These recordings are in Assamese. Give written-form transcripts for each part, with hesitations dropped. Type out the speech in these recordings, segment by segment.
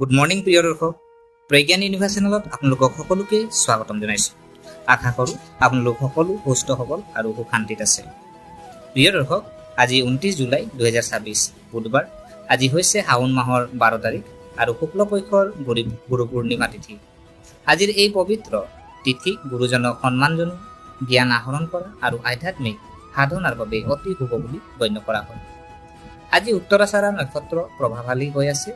গুড মৰ্ণিং প্ৰিয় দৰ্শক, প্ৰজ্ঞান ইউনিভাৰ্ছ চেনেলত আপোনালোকক সকলোকে স্বাগতম জনাইছোঁ। আশা কৰোঁ আপোনালোক সকলো সুস্থ সবল আৰু সুশান্তিত আছে। প্ৰিয় দৰ্শক, আজি 29 জুলাই 2026 বুধবাৰ। আজি হৈছে শাওণ মাহৰ 12 তাৰিখ আৰু শুক্লপক্ষৰ গুৰু পূৰ্ণিমা তিথি। আজিৰ এই পবিত্ৰ তিথি গুৰুজনক সন্মান জনোৱা, জ্ঞান আহৰণ কৰা আৰু আধ্যাত্মিক সাধনাৰ বাবে অতি শুভ বুলি গণ্য কৰা হয়। আজি উত্তৰাচাৰা নক্ষত্ৰ প্ৰভাৱালী হৈ আছে।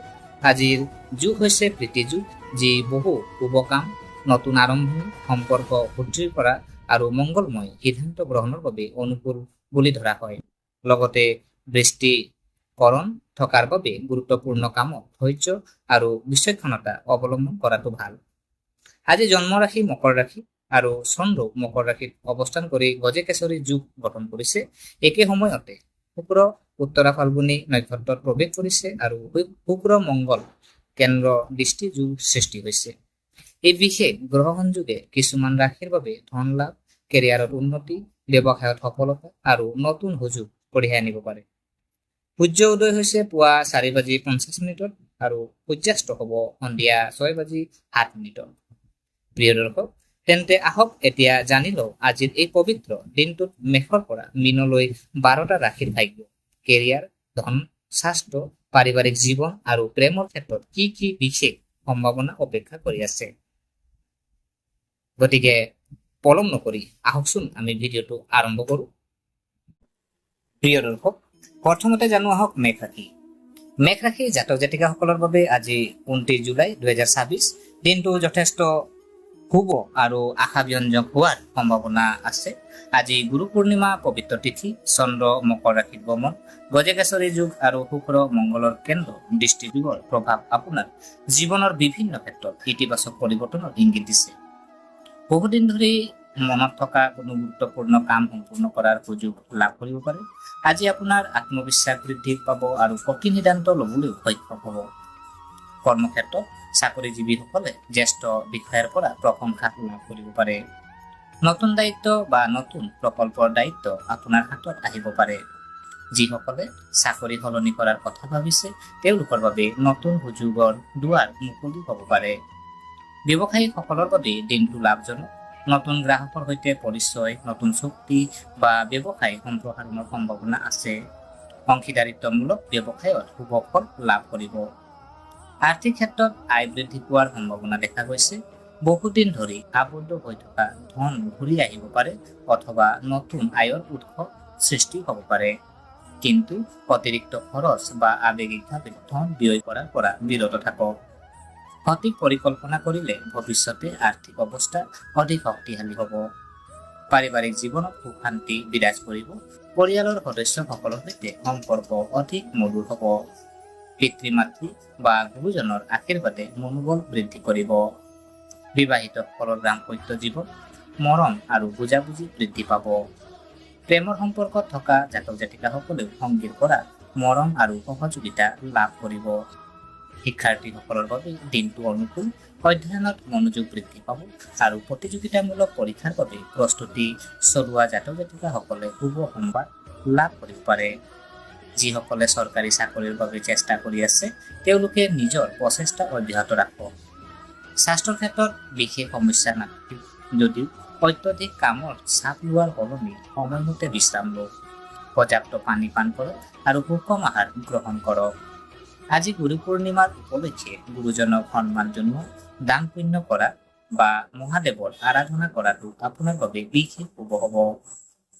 আজিৰ যুগ হৈছে প্ৰীতি যুগ, যি বহু শুভ কাম, নতুন আৰম্ভণি, সম্পৰ্ক সুদৃঢ় কৰা আৰু মংগলময় সিদ্ধান্ত গ্ৰহণৰ বাবে অনুকূল বুলি ধৰা হয়। লগতে দৃষ্টিকৰণ থকাৰ বাবে গুৰুত্বপূৰ্ণ কামত ধৈৰ্য আৰু বিচক্ষণতা অৱলম্বন কৰাটো ভাল। আজি জন্ম ৰাশি মকৰ ৰাশি আৰু চন্দ্ৰ মকৰ ৰাশিত অৱস্থান কৰি গজকেশৰী যুগ গঠন কৰিছে। একে সময়তে শুক্ৰ উত্তৰা ফাল্গুনী নক্ষত্ৰত প্ৰৱেশ কৰিছে আৰু শুক্ৰ মংগল কেন্দ্ৰ দৃষ্টি যুগ সৃষ্টি হৈছে। এই বিশেষ গ্ৰহ সংযোগে কিছুমান ৰাশিৰ বাবে ধন লাভ, কেৰিয়াৰত উন্নতি, ব্যৱসায়ত সফলতা আৰু নতুন সুযোগ কঢ়িয়াই আনিব পাৰে। সূৰ্য উদয় হৈছে পুৱা 4:50 আৰু সূৰ্যাস্ত হ'ব সন্ধিয়া 6:07। প্ৰিয় দৰ্শক, তেন্তে আহক এতিয়া জানি লওঁ আজিৰ এই পবিত্ৰ দিনটোত মেষৰ পৰা মীনলৈ 12টা ৰাশিৰ ভাগ্য, কেৰিয়াৰ, ধন, স্বাস্থ্য, পাৰিবাৰিক জীৱন আৰু প্ৰেমৰ ক্ষেত্ৰত কি কি বিশেষ সম্ভাৱনা অপেক্ষা কৰি আছে। গতিকে পলম নকৰি আহকচোন আমি ভিডিঅ'টো আৰম্ভ কৰোঁ। প্ৰিয় দৰ্শক, প্ৰথমতে জানো আহক মেষ ৰাশি। মেষ ৰাশিৰ জাতক জাতিকাসকলৰ বাবে আজি 29 জুলাই 2026 দিনটো যথেষ্ট শুভ আৰু আশাব্যঞ্জক হোৱাৰ সম্ভাৱনা আছে। আজি গুৰু পূৰ্ণিমা পবিত্ৰ তিথি, চন্দ্ৰ মকৰ ৰাশিত গমন, গজকেশৰী যুগ আৰু শুক্ৰ মংগলৰ কেন্দ্ৰ দৃষ্টি যুগৰ প্ৰভাৱ আপোনাৰ জীৱনৰ বিভিন্ন ক্ষেত্ৰত ইতিবাচক পৰিৱৰ্তনৰ ইংগিত দিছে। বহুদিন ধৰি মনত থকা কোনো গুৰুত্বপূৰ্ণ কাম সম্পূৰ্ণ কৰাৰ সুযোগ লাভ কৰিব পাৰে। আজি আপোনাৰ আত্মবিশ্বাস বৃদ্ধি পাব আৰু কঠিন সিদ্ধান্ত ল'বলৈ সক্ষম হ'ব। কৰ্মক্ষেত্ৰত চাকৰিজীৱীসকলে জ্যেষ্ঠ বিষয়াৰ পৰা প্ৰশংসা লাভ কৰিব পাৰে। নতুন দায়িত্ব বা নতুন প্ৰকল্পৰ দায়িত্ব আপোনাৰ হাতত আহিব পাৰে। যিসকলে চাকৰি সলনি কৰাৰ কথা ভাবিছে তেওঁলোকৰ বাবে নতুন সুযোগৰ দুৱাৰ মুকলি হ'ব পাৰে। ব্যৱসায়ীসকলৰ বাবে দিনটো লাভজনক। নতুন গ্ৰাহকৰ সৈতে পৰিচয়, নতুন চুক্তি বা ব্যৱসায় সম্প্ৰসাৰণৰ সম্ভাৱনা আছে। অংশীদাৰিত্বমূলক ব্যৱসায়ত শুভ ফল লাভ কৰিব। আৰ্থিক ক্ষেত্ৰত আয় বৃদ্ধি পোৱাৰ সম্ভাৱনা দেখা গৈছে। বহুদিন ধৰি আবদ্ধ হৈ থকা ধন ঘূৰি আহিব পাৰে অথবা নতুন আয়ৰ উৎস সৃষ্টি হ'ব পাৰে। কিন্তু অতিৰিক্ত খৰচ বা আৱেগিকভাৱে ধন ব্যয় কৰাৰ পৰা বিৰত থাকক। সঠিক পৰিকল্পনা কৰিলে ভৱিষ্যতে আৰ্থিক অৱস্থা অধিক শক্তিশালী হ'ব। পাৰিবাৰিক জীৱনত সুখ শান্তি বিৰাজ কৰিব। পৰিয়ালৰ সদস্যসকলৰ সৈতে সম্পৰ্ক অধিক মধুৰ হ'ব। পিতৃ-মাতৃ বা গুৰুজনৰ আশীৰ্বাদে মনোবল বৃদ্ধি কৰিব। বিবাহিতসকলৰ দাম্পত্য জীৱন মৰম আৰু বুজাবুজি বৃদ্ধি পাব। প্ৰেমৰ সম্পৰ্কত থকা জাতক জাতিকাসকলেও সংগীৰ পৰা মৰম আৰু সহযোগিতা লাভ কৰিব। শিক্ষাৰ্থীসকলৰ বাবে দিনটো অনুকূল। অধ্যয়নত মনোযোগ বৃদ্ধি পাব আৰু প্ৰতিযোগিতামূলক পৰীক্ষাৰ বাবে প্ৰস্তুতি চলোৱা জাতক জাতিকাসকলে শুভ সম্বাদ লাভ কৰিব পাৰে। যিসকলে চৰকাৰী চাকৰিৰ বাবে চেষ্টা কৰি আছে তেওঁলোকে নিজৰ প্ৰচেষ্টা অব্যাহত ৰাখক। স্বাস্থ্যৰ ক্ষেত্ৰত বিশেষ সমস্যা নাথাকিব যদিও অত্যধিক কামৰ চাপ লোৱাৰ সলনি সময়মতে বিশ্ৰাম লওক। পৰ্যাপ্ত পানী পান কৰক আৰু সুষম আহাৰ গ্ৰহণ কৰক। আজি গুৰু পূৰ্ণিমাৰ উপলক্ষে গুৰুজনক সন্মান জনোৱা, দান পুণ্য কৰা বা মহাদেৱৰ আৰাধনা কৰাটো আপোনাৰ বাবে বিশেষ শুভ হ'ব।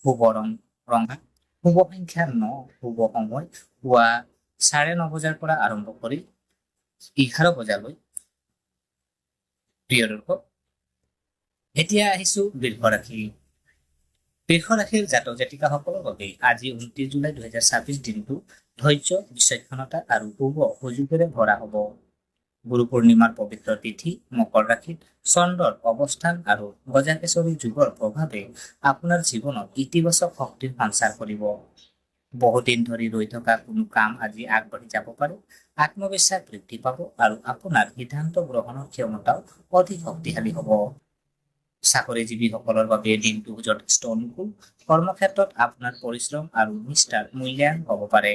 শুভ ৰং ৰঙা, শুভ সংখ্যা 9, শুভ সময় পুৱা 9:30 বজাৰ পৰা আৰম্ভ কৰি 11 বজালৈ। প্ৰিয় দৰ্শক, এতিয়া আহিছো বৃষ ৰাশি। বৃষ ৰাশিৰ জাতক জাতিকাসকলৰ বাবে আজি 29 জুলাই 2026 দিনটো ধৈৰ্য, বিচক্ষণতা আৰু শুভ সুযোগেৰে ভৰা হ'ব। গুৰু পূৰ্ণিমাৰ পবিত্ৰ তিথি, মকৰ ৰাশিত চন্দ্ৰৰ অৱস্থান আৰু গজকেশৰী যুগৰ প্ৰভাৱে আপোনাৰ জীৱনত ইতিবাচক শক্তিৰ সঞ্চাৰ কৰিব। বহুদিন ধৰি ৰৈ থকা কোনো কাম আজি আগবাঢ়ি যাব পাৰে। আত্মবিশ্বাস বৃদ্ধি পাব আৰু আপোনাৰ সিদ্ধান্ত গ্ৰহণৰ ক্ষমতাও অধিক শক্তিশালী হ'ব। চাকৰিজীৱীসকলৰ বাবে দিনটো যথেষ্ট অনুকূল। কৰ্মক্ষেত্ৰত আপোনাৰ পৰিশ্ৰম আৰু নিষ্ঠাৰ মূল্যায়ন হ'ব পাৰে।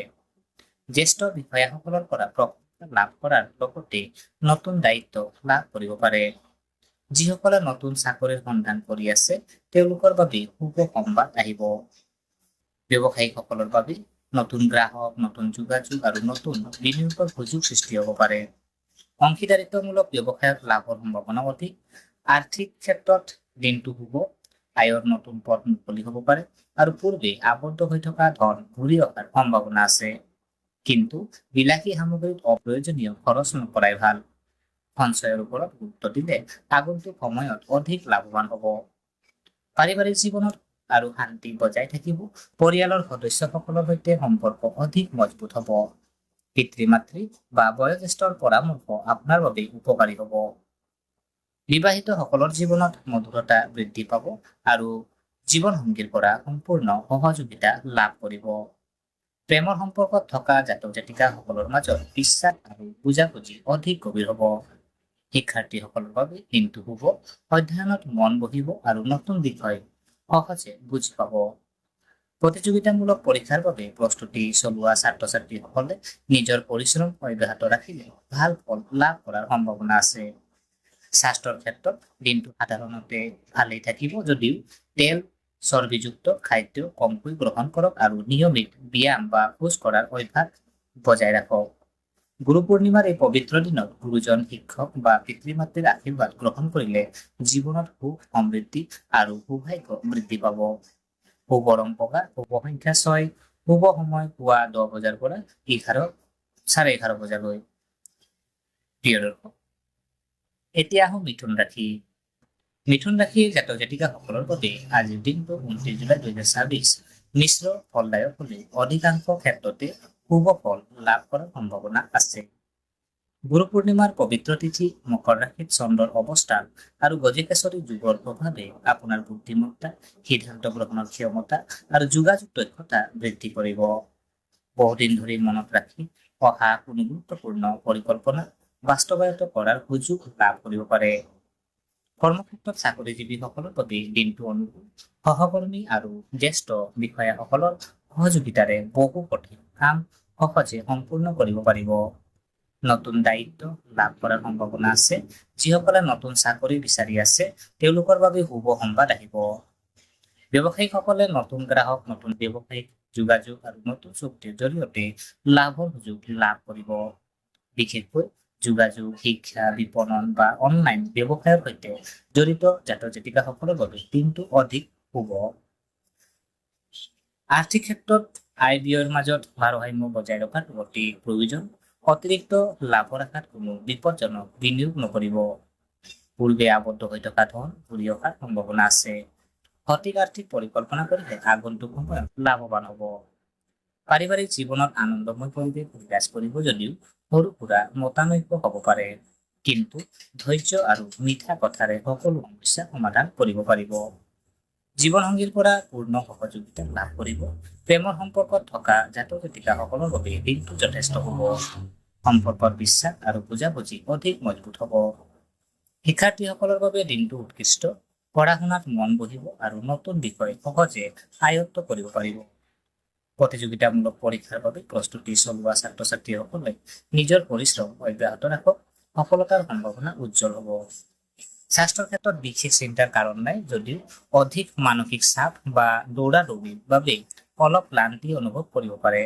জ্যেষ্ঠ বিষয়াসকলৰ পৰা সফলতা লাভ কৰাৰ লগতে নতুন দায়িত্ব লাভ কৰিব পাৰে। যিসকলে নতুন চাকৰিৰ সন্ধান কৰি আছে তেওঁলোকৰ বাবে শুভ সংবাদ আহিব। ব্যৱসায়িকসকলৰ বাবে নতুন গ্ৰাহক, নতুন যোগাযোগ আৰু নতুন বিনিয়োগৰ সুযোগ সৃষ্টি হ'ব পাৰে। অংশীদাৰিত্বমূলক ব্যৱসায়ত লাভৰ সম্ভাৱনা অধিক। আৰ্থিক ক্ষেত্ৰত দিনটো শুভ, আয়ৰ নতুন পথ মুকলি হ'ব পাৰে আৰু পূৰ্বে আবদ্ধ হৈ থকা ধন ঘূৰি অহাৰ সম্ভাৱনা আছে। কিন্তু বিলাসী সামগ্ৰীত অপ্ৰয়োজনীয় খৰচ নকৰাই ভাল। সঞ্চয়ৰ ওপৰত গুৰুত্ব দিলে আগন্তুক সময়ত অধিক লাভৱান হ'ব। পাৰিবাৰিক জীৱনত আৰু শান্তি বজাই থাকিব। পৰিয়ালৰ সদস্যসকলৰ সৈতে সম্পৰ্ক অধিক মজবুত হ'ব। পিতৃ-মাতৃ বা বয়োজ্যেষ্ঠৰ পৰামৰ্শ আপোনাৰ বাবে উপকাৰী হ'ব। বিবাহিতসকলৰ জীৱনত মধুৰতা বৃদ্ধি পাব আৰু জীৱনসংগীৰ পৰা সম্পূৰ্ণ সহযোগিতা লাভ কৰিব। প্ৰেমৰ সম্পৰ্কত থকা জাতক-জাতিকাসকলৰ মাজত বিশ্বাস আৰু বুজাবুজি অধিক গভীৰ হ'ব। শিক্ষাৰ্থীসকলৰ বাবে দিনটো শুভ, অধ্যয়নত মন বহিব আৰু নতুন বিষয় সহজে বুজি পাব। প্ৰতিযোগিতামূলক পৰীক্ষাৰ বাবে প্ৰস্তুতি চলোৱা ছাত্ৰ-ছাত্ৰীসকলে নিজৰ পৰিশ্ৰম অব্যাহত ৰাখিলে ভাল ফল লাভ কৰাৰ সম্ভাৱনা আছে। স্বাস্থ্যৰ ক্ষেত্ৰত দিনটো সাধাৰণতে ভালেই থাকিব যদিও তেল চৰ্বিযুক্ত খাদ্য কমকৈ গ্ৰহণ কৰক আৰু নিয়মিত ব্যায়াম বা খোজ কঢ়াৰ অভ্যাস বজাই ৰাখক। গুৰু পূৰ্ণিমাৰ এই পবিত্ৰ দিনত গুৰুজন, শিক্ষক বা পিতৃ-মাতৃৰ আশীৰ্বাদ গ্ৰহণ কৰিলে জীৱনত সুখ, সমৃদ্ধি আৰু সৌভাগ্য বৃদ্ধি পাব। শুভ ৰং বগা, শুভ সংখ্যা 6, শুভ সময় পুৱা 10 বজাৰ পৰা 11:30 বজালৈ। প্ৰিয় দৰ্শক, এতিয়া আহোঁ মিথুন ৰাশি। মিথুন ৰাশিৰ জাতক জাতিকাসকলৰ বাবে আজিৰ দিনটো 29 জুলাই 2024 মিশ্ৰ ফলদায়ক হ'লে অধিকাংশ ক্ষেত্ৰতে শুভ ফল লাভ কৰাৰ সম্ভাৱনা আছে। গুৰু পূৰ্ণিমাৰ পবিত্ৰ তিথি, মকৰ ৰাশিত চন্দ্ৰৰ অৱস্থান আৰু গজকেশৰী যুগৰ প্ৰভাৱে আপোনাৰ বুদ্ধিমত্তা, সিদ্ধান্ত গ্ৰহণৰ ক্ষমতা আৰু যোগাযোগ দক্ষতা বৃদ্ধি কৰিব। বহুদিন ধৰি মনত ৰাখি অহা কোনো গুৰুত্বপূৰ্ণ পৰিকল্পনা বাস্তৱায়িত কৰাৰ সুযোগ লাভ কৰিব পাৰে। কৰ্মক্ষেত্ৰত চাকৰিজীৱীসকলৰ বাবে দিনটো অনুকূল। সহকৰ্মী আৰু জ্যেষ্ঠ বিষয়াসকলৰ সহযোগিতাৰে বহু কঠিন কাম সহজে সম্পূৰ্ণ কৰিব পাৰিব। নতুন দায়িত্ব লাভ কৰাৰ সম্ভাৱনা আছে। যিসকলে নতুন চাকৰি বিচাৰি আছে তেওঁলোকৰ বাবে শুভ সংবাদ আহিব। ব্যৱসায়িকসকলে নতুন গ্ৰাহক, নতুন ব্যৱসায়িক যোগাযোগ আৰু নতুন চুক্তিৰ জৰিয়তে লাভৰ সুযোগ লাভ কৰিব। বিশেষকৈ যোগাযোগ, শিক্ষা, বিপণন বা অনলাইন ব্যৱসায়ৰ সৈতে জড়িত জাতক জাতিকাসকলৰ বাবে দিনটো অধিক শুভ। আৰ্থিক ক্ষেত্ৰত আয় ব্যয়ৰ মাজত ভাৰসাম্য বজাই ৰখাটো অতি প্ৰয়োজন। অতিৰিক্ত লাভৰ আশাত কোনো বিপদজনক বিনিয়োগ নকৰিব। পূৰ্বে আবদ্ধ হৈ থকা ধন ঘূৰি অহাৰ সম্ভাৱনা আছে। সঠিক আৰ্থিক পৰিকল্পনা কৰিলে আগন্তুক সময়ত লাভৱান হ'ব। পাৰিবাৰিক জীৱনত আনন্দময় পৰিৱেশ বিৰাজ কৰিব যদিও সৰু সুৰা মতানৈক্য হ'ব পাৰে, কিন্তু ধৈৰ্য আৰু মিঠা কথাৰে সকলো সমস্যা সমাধান কৰিব পাৰিব। জীৱনসংগীৰ পৰা পূৰ্ণ সহযোগিতা লাভ কৰিব। প্ৰেমৰ সম্পৰ্কত থকা জাতক জাতিকাসকলৰ বাবে দিনটো যথেষ্ট হ'ব। সম্পৰ্কত বিশ্বাস আৰু বুজাবুজি অধিক মজবুত হ'ব। শিক্ষাৰ্থীসকলৰ বাবে দিনটো উৎকৃষ্ট। পঢ়া শুনাত মন বহিব আৰু নতুন বিষয় সহজে আয়ত্ত কৰিব পাৰিব। প্ৰতিযোগিতামূলক পৰীক্ষাৰ বাবে প্ৰস্তুতি চলোৱা ছাত্ৰ-ছাত্ৰীসকলে নিজৰ পৰিশ্ৰম অব্যাহত ৰাখক। সফলতাৰ সম্ভাৱনা উজ্জ্বল হ'ব। স্বাস্থ্যৰ ক্ষেত্ৰত বিশেষ চিন্তাৰ কাৰণ নাই যদিও অধিক মানসিক চাপ বা দৌৰা-দৌৰিৰ বাবে অলপ ক্লান্তি অনুভৱ কৰিব পাৰে।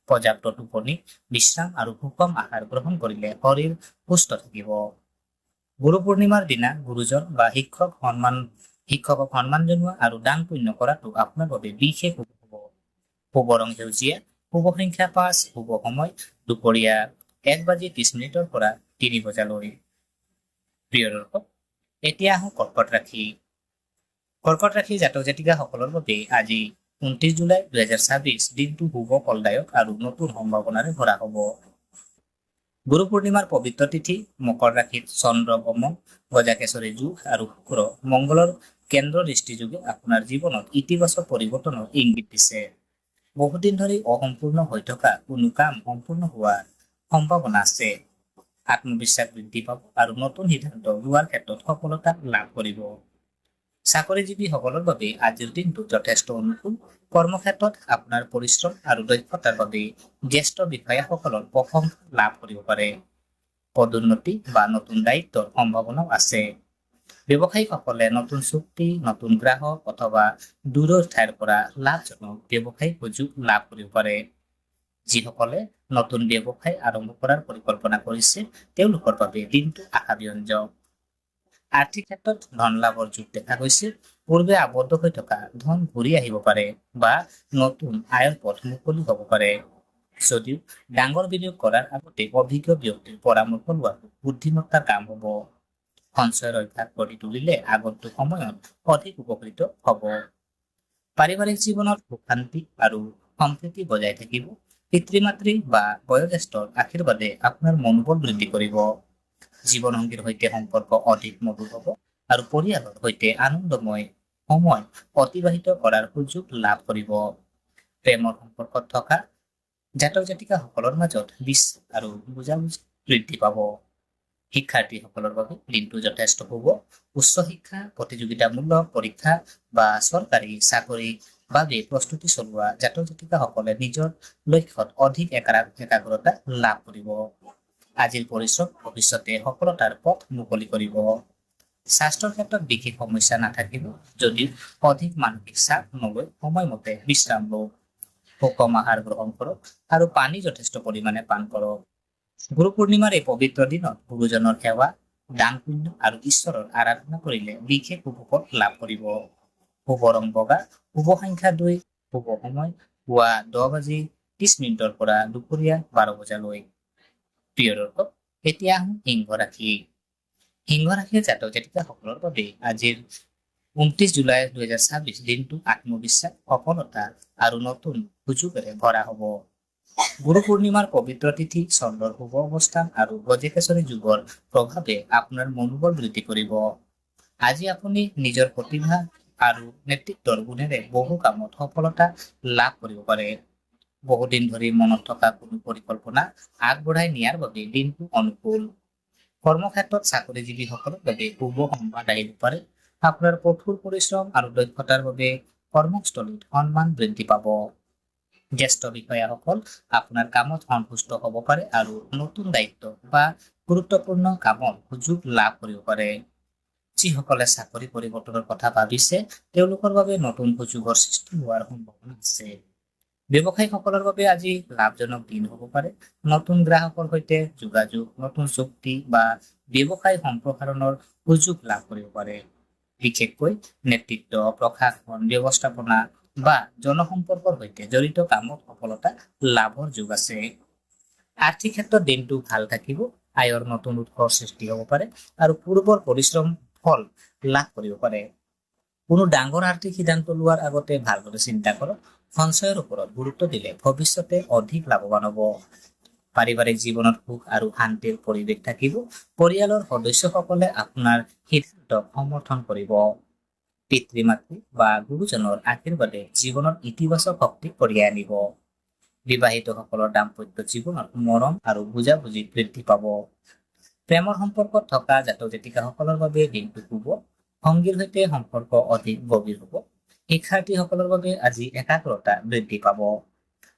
পৰ্যাপ্ত টোপনি, বিশ্ৰাম আৰু সুষম আহাৰ গ্ৰহণ কৰিলে শৰীৰ সুস্থ থাকিব। গুৰু পূৰ্ণিমাৰ দিনা গুৰুজন বা শিক্ষকক সন্মান জনোৱা আৰু দান পুণ্য কৰাটো আপোনাৰ বাবে বিশেষ শুভ হ'ব। শুভ ৰং সেউজীয়া, শুভ সংখ্যা 5, শুভ সময় দুপৰীয়া 1:30 পৰা 3 বজালৈ। প্ৰিয় দৰ্শক, এতিয়া আহোঁ কৰ্কট ৰাশি। কৰ্কট ৰাশি জাতক জাতিকাসকলৰ বাবে আজি 29 জুলাই 2024 দিনটো শুভ ফলদায়ক আৰু নতুন সম্ভাৱনাৰে ভৰা হ'ব। গুৰু পূৰ্ণিমাৰ পবিত্ৰ তিথি, মকৰ ৰাশিত চন্দ্ৰ ভ্ৰমণ, গজকেশৰী যুগ আৰু শুক্ৰ মংগলৰ কেন্দ্ৰ দৃষ্টি যোগে আপোনাৰ জীৱনত ইতিবাচক পৰিৱৰ্তনৰ ইংগিত দিছে। বহুদিন ধৰি অসম্পূৰ্ণ হৈ থকা কোনো কাম সম্পূৰ্ণ হোৱাৰ সম্ভাৱনা আছে। আত্মবিশ্বাস বৃদ্ধি পাব আৰু নতুন সিদ্ধান্ত লোৱাৰ ক্ষেত্ৰত সফলতা লাভ কৰিব। চাকৰিজীৱীসকলৰ বাবে আজিৰ দিনটো যথেষ্ট অনুকূল। কৰ্মক্ষেত্ৰত আপোনাৰ পৰিশ্ৰম আৰু দক্ষতাৰ বাবে জ্যেষ্ঠ বিষয়াসকলৰ প্ৰশংসা লাভ কৰিব পাৰে। পদোন্নতি বা নতুন দায়িত্বৰ সম্ভাৱনাও আছে। ব্যৱসায়ীসকলে নতুন চুক্তি, নতুন গ্ৰাহক অথবা দূৰৰ ঠাইৰ পৰা লাভজনক ব্যৱসায়িক সুযোগ লাভ কৰিব পাৰে। যিসকলে নতুন ব্যৱসায় আৰম্ভ কৰাৰ পৰিকল্পনা কৰিছে তেওঁলোকৰ বাবে দিনটো আশাব্যঞ্জক। আৰ্থিক ক্ষেত্ৰত ধন লাভৰ যোগ দেখা গৈছে। পূৰ্বে আবদ্ধ হৈ থকা ধন ঘূৰি আহিব পাৰে বা নতুন আয়ৰ পথ মুকলি হ'ব পাৰে। যদিও ডাঙৰ বিনিয়োগ কৰাৰ আগতে অভিজ্ঞ ব্যক্তিৰ পৰামৰ্শ লোৱাটো বুদ্ধিমত্তাৰ কাম হ'ব। সঞ্চয়ৰ অভ্যাস গঢ়ি তুলিলে আগন্তুক সময়ত অধিক উপকৃত হ'ব। পাৰিবাৰিক জীৱনত সুখ শান্তি আৰু সম্প্ৰীতি বজাই থাকিব। পিতৃ-মাতৃ বা বয়োজ্যেষ্ঠৰ আশীৰ্বাদে আপোনাৰ মনোবল বৃদ্ধি কৰিব। জীৱনসংগীৰ সৈতে সম্পৰ্ক অধিক মধুৰ হ'ব আৰু পৰিয়ালৰ সৈতে আনন্দময় সময় অতিবাহিত কৰাৰ সুযোগ লাভ কৰিব। প্ৰেমৰ সম্পৰ্কত থকা জাতক জাতিকাসকলৰ মাজত বিশ্বাস আৰু বুজাবুজি বৃদ্ধি পাব। শিক্ষাৰ্থীসকলৰ বাবে দিনটো যথেষ্ট শুভ। উচ্চ শিক্ষা, প্ৰতিযোগিতামূলক পৰীক্ষা বা চৰকাৰী চাকৰিৰ বাবে প্ৰস্তুতি চলোৱা জাতক জাতিকাসকলে নিজৰ লক্ষ্যত অধিক একাগ্ৰতা লাভ কৰিব। আজিৰ পৰিশ্ৰম ভৱিষ্যতে সফলতাৰ পথ মুকলি কৰিব। স্বাস্থ্যৰ ক্ষেত্ৰত বিশেষ সমস্যা নাথাকিব যদিও অধিক মানসিক চাপ নলৈ সময়মতে বিশ্ৰাম লওক। সুষম আহাৰ গ্ৰহণ কৰক আৰু পানী যথেষ্ট পৰিমাণে পান কৰক। গুৰু পূৰ্ণিমাৰ এই পবিত্ৰ দিনত গুৰুজনৰ সেৱা, দান পুণ্য আৰু ঈশ্বৰৰ আৰাধনা কৰিলে বিশেষ সুফল লাভ কৰিব। শুভ ৰং বগা, শুভ সংখ্যা 2, শুভ সময় পুৱা 10:30 পৰা দুপৰীয়া 12 বজালৈ। প্ৰিয় দৰ্শক, এতিয়া আহোঁ সিংহ ৰাশি। সিংহ ৰাশিৰ জাতক জাতিকাসকলৰ বাবে আজিৰ 29 জুলাই 2026 দিনটো আত্মবিশ্বাস, সফলতা আৰু নতুন সুযোগেৰে ভৰা হ'ব। গুৰু পূৰ্ণিমাৰ পবিত্ৰ তিথি, চন্দ্ৰৰ শুভ অৱস্থান আৰু গজকেশৰী যুগৰ প্ৰভাৱে আপোনাৰ মনোবল বৃদ্ধি কৰিব। আজি আপুনি নিজৰ প্ৰতিভা আৰু নেতৃত্বৰ গুণেৰে বহু কামত সফলতা লাভ কৰিব পাৰে। বহুদিন ধৰি মনত থকা কোনো পৰিকল্পনা আগবঢ়াই নিয়াৰ বাবে দিনটো অনুকূল। কৰ্মক্ষেত্ৰত চাকৰিজীৱীসকলৰ বাবে শুভ সংবাদ আহিব পাৰে। আপোনাৰ কঠোৰ পৰিশ্ৰম আৰু দক্ষতাৰ বাবে কৰ্মস্থলীত সন্মান বৃদ্ধি পাব। জ্যেষ্ঠ বিষয়াসকল আপোনাৰ কামত সন্তুষ্ট হ'ব পাৰে আৰু নতুন দায়িত্ব বা গুৰুত্বপূৰ্ণ কামত সুযোগ লাভ কৰিব পাৰে। যিসকলে চাকৰি পৰিৱৰ্তনৰ কথা ভাবিছে তেওঁলোকৰ বাবে নতুন সুযোগৰ সৃষ্টি হোৱাৰ সম্ভাৱনা আছে। ব্যৱসায়ীসকলৰ বাবে আজি লাভজনক দিন হ'ব পাৰে। নতুন গ্ৰাহকৰ সৈতে যোগাযোগ, নতুন চুক্তি বা ব্যৱসায় সম্প্ৰসাৰণৰ সুযোগ লাভ কৰিব পাৰে। বিশেষকৈ নেতৃত্ব, প্ৰশাসন, ব্যৱস্থাপনা বা জনসম্পৰ্কৰ সৈতে জড়িত কামত সফলতা লাভৰ যোগ আছে। আৰ্থিক ক্ষেত্ৰত দিনটো ভাল থাকিব। আয়ৰ নতুন উৎসৰ সৃষ্টি হ'ব পাৰে আৰু পূৰ্বৰ পৰিশ্ৰম ফল লাভ কৰিব পাৰে। কোনো ডাঙৰ আৰ্থিক সিদ্ধান্ত লোৱাৰ আগতে ভালদৰে চিন্তা কৰক। সঞ্চয়ৰ ওপৰত গুৰুত্ব দিলে ভৱিষ্যতে অধিক লাভৱান হ'ব। পাৰিবাৰিক জীৱনত সুখ আৰু শান্তিৰ পৰিৱেশ থাকিব। পৰিয়ালৰ সদস্যসকলে আপোনাৰ সিদ্ধান্তক সমৰ্থন কৰিব। পিতৃ-মাতৃ বা গুৰুজনৰ আশীৰ্বাদে জীৱনত ইতিবাচক শক্তি কঢ়িয়াই আনিব। বিবাহিতসকলৰ দাম্পত্য জীৱনত মৰম আৰু বুজাবুজি বৃদ্ধি পাব। প্ৰেমৰ সম্পৰ্কত থকা জাতক জাতিকাসকলৰ বাবে দিনটো শুভ। সংগীৰ সৈতে সম্পৰ্ক অধিক গভীৰ হ'ব। শিক্ষাৰ্থীসকলৰ বাবে আজি একাগ্ৰতা বৃদ্ধি পাব।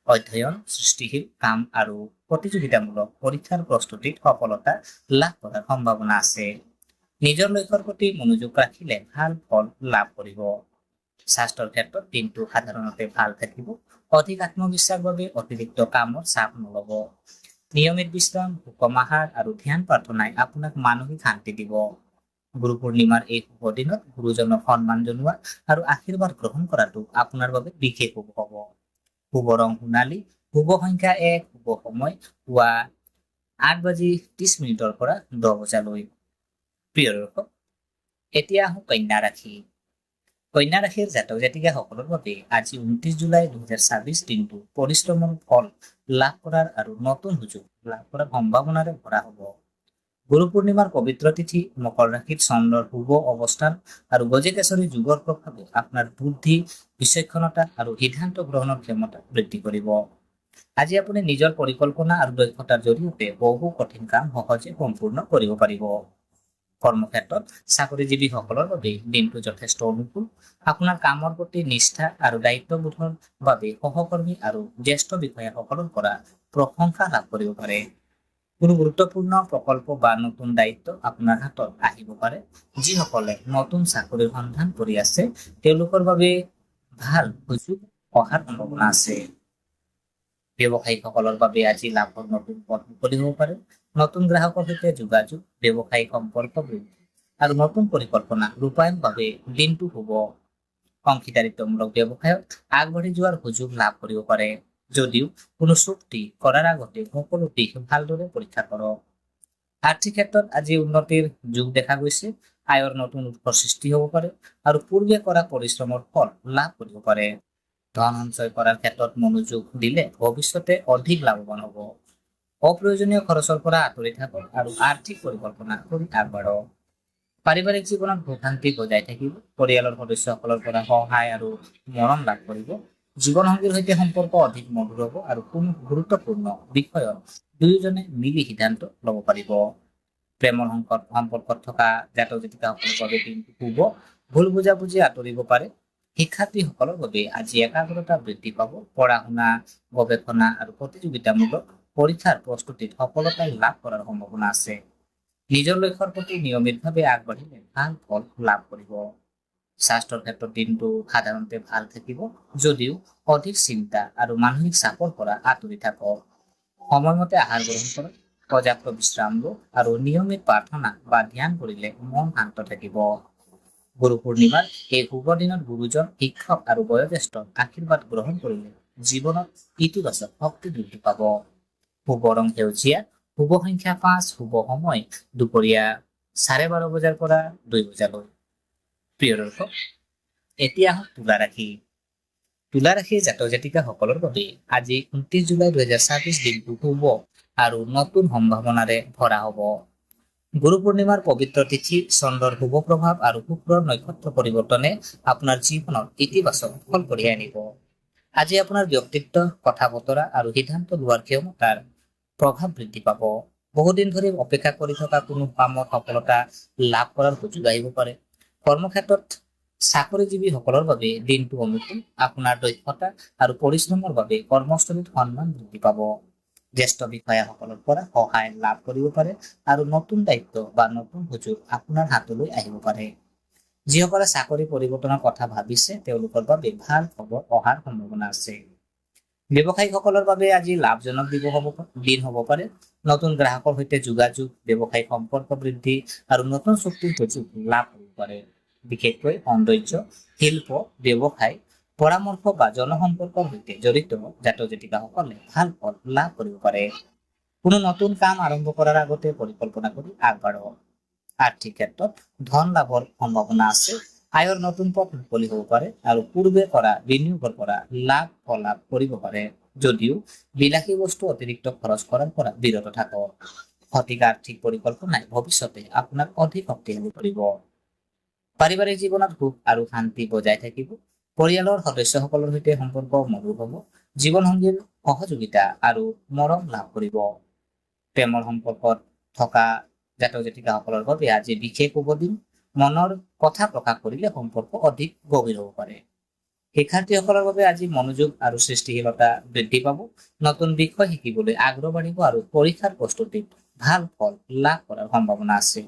অধ্যয়ন, সৃষ্টিশীল কাম আৰু প্ৰতিযোগিতামূলক পৰীক্ষাৰ প্ৰস্তুতিত সফলতা লাভ কৰাৰ সম্ভাৱনা আছে। নিজৰ লক্ষ্যৰ প্ৰতি মনোযোগ ৰাখিলে ভাল ফল লাভ কৰিব। স্বাস্থ্যৰ ক্ষেত্ৰত দিনটো সাধাৰণতে ভাল থাকিব। অধিক আত্মবিশ্বাসৰ বাবে অতিৰিক্ত কামৰ চাপ নল'ব। নিয়মিত বিশ্ৰাম, সুষম আহাৰ আৰু ধ্যান প্ৰাৰ্থনাই আপোনাক মানসিক শান্তি দিব। গুৰু পূৰ্ণিমাৰ এই শুভ দিনত গুৰুজনক সন্মান জনোৱা আৰু আশীৰ্বাদ গ্ৰহণ কৰাটো আপোনাৰ বাবে বিশেষ শুভ হ'ব। শুভ ৰং সোণালী, শুভ সংখ্যা 1, শুভ সময় পুৱা 8:30 পৰা 10 বজালৈ। প্ৰিয় দৰ্শক, এতিয়া আহোঁ কন্যা ৰাশি। কন্যা ৰাশিৰ জাতক জাতিকাসকলৰ বাবে আজি 29 জুলাই 2026 দিনটো পৰিশ্ৰমৰ ফল লাভ কৰাৰ আৰু নতুন সুযোগ লাভ কৰাৰ সম্ভাৱনাৰে ভৰা হ'ব। গুৰু পূৰ্ণিমাৰ পবিত্ৰ তিথি, মকৰ ৰাশিত চন্দ্ৰৰ শুভ অৱস্থান আৰু গজকেশৰী যুগৰ প্ৰভাৱে আপোনাৰ বুদ্ধি, বিচক্ষণতা আৰু সিদ্ধান্ত গ্ৰহণৰ ক্ষমতা বৃদ্ধি কৰিব। আজি আপুনি নিজৰ পৰিকল্পনা আৰু দক্ষতাৰ জৰিয়তে বহু কঠিন কাম সহজে সম্পূৰ্ণ কৰিব পাৰিব। কৰ্মক্ষেত্ৰত চাকৰিজীৱীসকলৰ বাবে দিনটো যথেষ্ট অনুকূল। আপোনাৰ কামৰ প্ৰতি নিষ্ঠা আৰু দায়িত্ববোধৰ বাবে সহকৰ্মী আৰু জ্যেষ্ঠ বিষয়াসকলৰ পৰা প্ৰশংসা লাভ কৰিব পাৰে। কোনো গুৰুত্বপূৰ্ণ প্ৰকল্প বা নতুন দায়িত্ব আপোনাৰ হাতত আহিব পাৰে। যিসকলে নতুন চাকৰিৰ সন্ধান কৰি আছে তেওঁলোকৰ বাবে ভাল সুযোগ অহাৰ সম্ভাৱনা আছে। ব্যৱসায়ীসকলৰ বাবে আজি লাভৰ নতুন পথ মুকলি হ'ব পাৰে। নতুন গ্ৰাহকৰ সৈতে যোগাযোগ, ব্যৱসায়িক সম্পৰ্ক বৃদ্ধি আৰু নতুন পৰিকল্পনা ৰূপায়ণ বাবে দিনটো শুভ। অংশীদাৰিত্বমূলক ব্যৱসায়ত আগবাঢ়ি যোৱাৰ সুযোগ লাভ কৰিব পাৰে। যদিও কোনো চুক্তি কৰাৰ আগতে সকলো দিশ ভালদৰে পৰীক্ষা কৰক। আৰ্থিক ক্ষেত্ৰত আজি উন্নতিৰ যোগ দেখা গৈছে। আয়ৰ নতুন উৎসৰ সৃষ্টি হ'ব পাৰে আৰু পূৰ্বে কৰা পৰিশ্ৰমৰ ফল লাভ কৰিব পাৰে। ধন সঞ্চয় কৰাৰ ক্ষেত্ৰত মনোযোগ দিলে ভৱিষ্যতে অধিক লাভৱান হ'ব। অপ্ৰয়োজনীয় খৰচৰ পৰা আঁতৰি থাকক আৰু আৰ্থিক পৰিকল্পনা কৰি আগবাঢ়ক। পাৰিবাৰিক জীৱনত ভোগান্তি বজাই থাকিব। পৰিয়ালৰ সদস্যসকলৰ পৰা সহায় আৰু মৰম লাভ কৰিব। জীৱনসংগীৰ সৈতে সম্পৰ্ক অধিক মধুৰ হ'ব আৰু কোনো গুৰুত্বপূৰ্ণ বিষয়ত দুয়োজনে মিলি সিদ্ধান্ত ল'ব পাৰিব। প্ৰেমৰ সম্পৰ্কত থকা জাতক জাতিকাসকলৰ বাবে দিনটো শুভ। ভুল বুজাবুজি আঁতৰিব পাৰে। শিক্ষাৰ্থীসকলৰ বাবে আজি একাগ্ৰতা বৃদ্ধি পাব। পঢ়া শুনা, গৱেষণা আৰু প্ৰতিযোগিতামূলক পৰীক্ষাৰ প্ৰস্তুতিত সফলতা লাভ কৰাৰ সম্ভাৱনা আছে। নিজৰ লক্ষ্যৰ প্ৰতি নিয়মিতভাৱে আগবাঢ়িলে ভাল ফল লাভ কৰিব। স্বাস্থ্যৰ ক্ষেত্ৰত দিনটো সাধাৰণতে ভাল থাকিব, যদিও অধিক চিন্তা আৰু মানসিক চাপৰ পৰা আঁতৰি থাকক। সময়মতে আহাৰ গ্ৰহণ কৰক, পৰ্যাপ্ত বিশ্ৰাম লওক আৰু নিয়মিত প্ৰাৰ্থনা বা ধ্যান কৰিলে মন শান্ত থাকিব। গুৰু পূৰ্ণিমাৰ এই শুভ দিনত গুৰুজন, শিক্ষক আৰু বয়োজ্যেষ্ঠৰ আশীৰ্বাদ গ্ৰহণ কৰিলে জীৱনত ইতিবাচক শক্তি বৃদ্ধি পাব। শুভ ৰং সেউজীয়া, শুভ সংখ্যা 5, শুভ সময় দুপৰীয়া 12:30 বজাৰ পৰা 2 বজালৈ। প্ৰিয় দৰ্শক, এতিয়া আহক তুলা ৰাশি। তুলা ৰাশিৰ জাতক জাতিকাসকলৰ বাবে আজি 29 জুলাই 2024 দিনটো শুভ আৰু নতুন সম্ভাৱনাৰে ভৰা হ'ব। গুৰু পূৰ্ণিমাৰ পবিত্ৰ তিথি, চন্দ্ৰৰ শুভ প্ৰভাৱ আৰু শুক্ৰৰ নক্ষত্ৰ পৰিৱৰ্তনে আপোনাৰ জীৱনত ইতিবাচক ফল কঢ়িয়াই আনিব। আজি আপোনাৰ ব্যক্তিত্ব, কথা বতৰা আৰু সিদ্ধান্ত লোৱাৰ ক্ষমতাৰ প্ৰভাৱ বৃদ্ধি পাব। বহুদিন ধৰি অপেক্ষা কৰি থকা কোনো কামত সফলতা লাভ কৰাৰ সুযোগ আহিব পাৰে। কৰ্মক্ষেত্ৰত চাকৰিজীৱীসকলৰ বাবে দিনটো অনুকূল। আপোনাৰ দক্ষতা আৰু পৰিশ্ৰমৰ বাবে কৰ্মস্থলীত সন্মান বৃদ্ধি পাব। জ্যেষ্ঠ বিষয়াসকলৰ পৰা সহায় লাভ কৰিব পাৰে আৰু নতুন দায়িত্ব বা নতুন সুযোগ আপোনাৰ হাতলৈ আহিব পাৰে। যিসকলে চাকৰি পৰিৱৰ্তনৰ কথা ভাবিছে তেওঁলোকৰ বাবে ভাল খবৰ অহাৰ সম্ভাৱনা আছে। ব্যৱসায়ীসকলৰ বাবে আজি লাভজনক দিন হ'ব পাৰে। নতুন গ্ৰাহকৰ সৈতে যোগাযোগ, ব্যৱসায়িক সম্পৰ্ক বৃদ্ধি আৰু নতুন চুক্তিৰ সুযোগ লাভ হ'ব পাৰে। বিশেষকৈ সৌন্দৰ্য, শিল্প, ব্যৱসায়, পৰামৰ্শ বা জনসম্পৰ্কৰ সৈতে জড়িত জাতক জাতিকাসকলে ভাল ফল লাভ কৰিব পাৰে। কোনো নতুন কাম আৰম্ভ কৰাৰ আগতে পৰিকল্পনা কৰি আগবাঢ়ক। আৰ্থিক ক্ষেত্ৰত ধন লাভৰ সম্ভাৱনা আছে। আয়ৰ নতুন পথ মুকলি হ'ব পাৰে আৰু পূৰ্বে কৰা বিনিয়োগৰ পৰা লাভ কৰিব পাৰে। যদিও বিলাসী বস্তু অতিৰিক্ত খৰচ কৰাৰ পৰা বিৰত থাকক। সঠিক আৰ্থিক পৰিকল্পনাই ভৱিষ্যতে আপোনাক অধিক শক্তিশালী কৰিব। পাৰিবাৰিক জীৱনত সুখ আৰু শান্তি বজাই থাকিব। পৰিয়ালৰ সদস্যসকলৰ সৈতে সম্পৰ্ক মধুৰ হ'ব। জীৱনসংগীৰ সহযোগিতা আৰু মৰম লাভ কৰিব। প্ৰেমৰ সম্পৰ্কত থকা জাতক জাতিকাসকলৰ বাবে আজি বিশেষ শুভ দিন। মনৰ কথা প্ৰকাশ কৰিলে সম্পৰ্ক অধিক গভীৰ হ'ব পাৰে। শিক্ষাৰ্থীসকলৰ বাবে আজি মনোযোগ আৰু সৃষ্টিশীলতা বৃদ্ধি পাব। নতুন বিষয় শিকিবলৈ আগ্ৰহ বাঢ়িব আৰু পৰীক্ষাৰ প্ৰস্তুতিত ভাল ফল লাভ কৰাৰ সম্ভাৱনা আছে।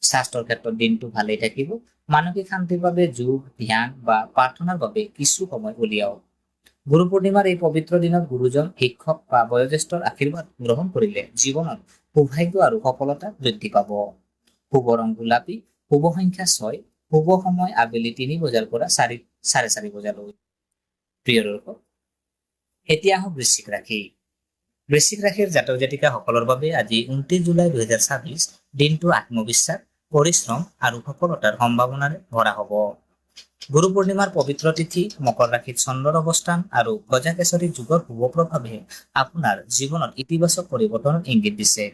স্বাস্থ্যৰ ক্ষেত্ৰত দিনটো ভালেই থাকিব। মানসিক শান্তিৰ বাবে যোগ, ধ্যান বা প্ৰাৰ্থনাৰ বাবে কিছু সময় উলিয়াওক। গুৰু পূৰ্ণিমাৰ এই পবিত্ৰ দিনত গুৰুজন, শিক্ষক বা বয়োজ্যেষ্ঠৰ আশীৰ্বাদ গ্ৰহণ কৰিলে জীৱনত সৌভাগ্য আৰু সফলতা বৃদ্ধি পাব। শুভ ৰং গোলাপী, শুভ সংখ্যা 6, শুভ সময় আবেলি 3 বজাৰ পৰা 4:30 বজালৈ। প্ৰিয় দৰ্শক, এতিয়া আহক বৃশ্চিক ৰাশি। বৃশ্চিক ৰাশিৰ জাতক জাতিকাসকলৰ বাবে আজি 29 জুলাই 2024 দিনটো আত্মবিশ্বাস, পৰিশ্ৰম আৰু সফলতাৰ সম্ভাৱনাৰে ভৰা হ'ব। গুৰু পূৰ্ণিমাৰ পবিত্ৰ তিথি, মকৰ ৰাশিত চন্দ্ৰৰ অৱস্থান আৰু গজকেশৰী যুগৰ শুভ প্ৰভাৱে আপোনাৰ জীৱনত ইতিবাচক পৰিৱৰ্তনৰ ইংগিত দিছে।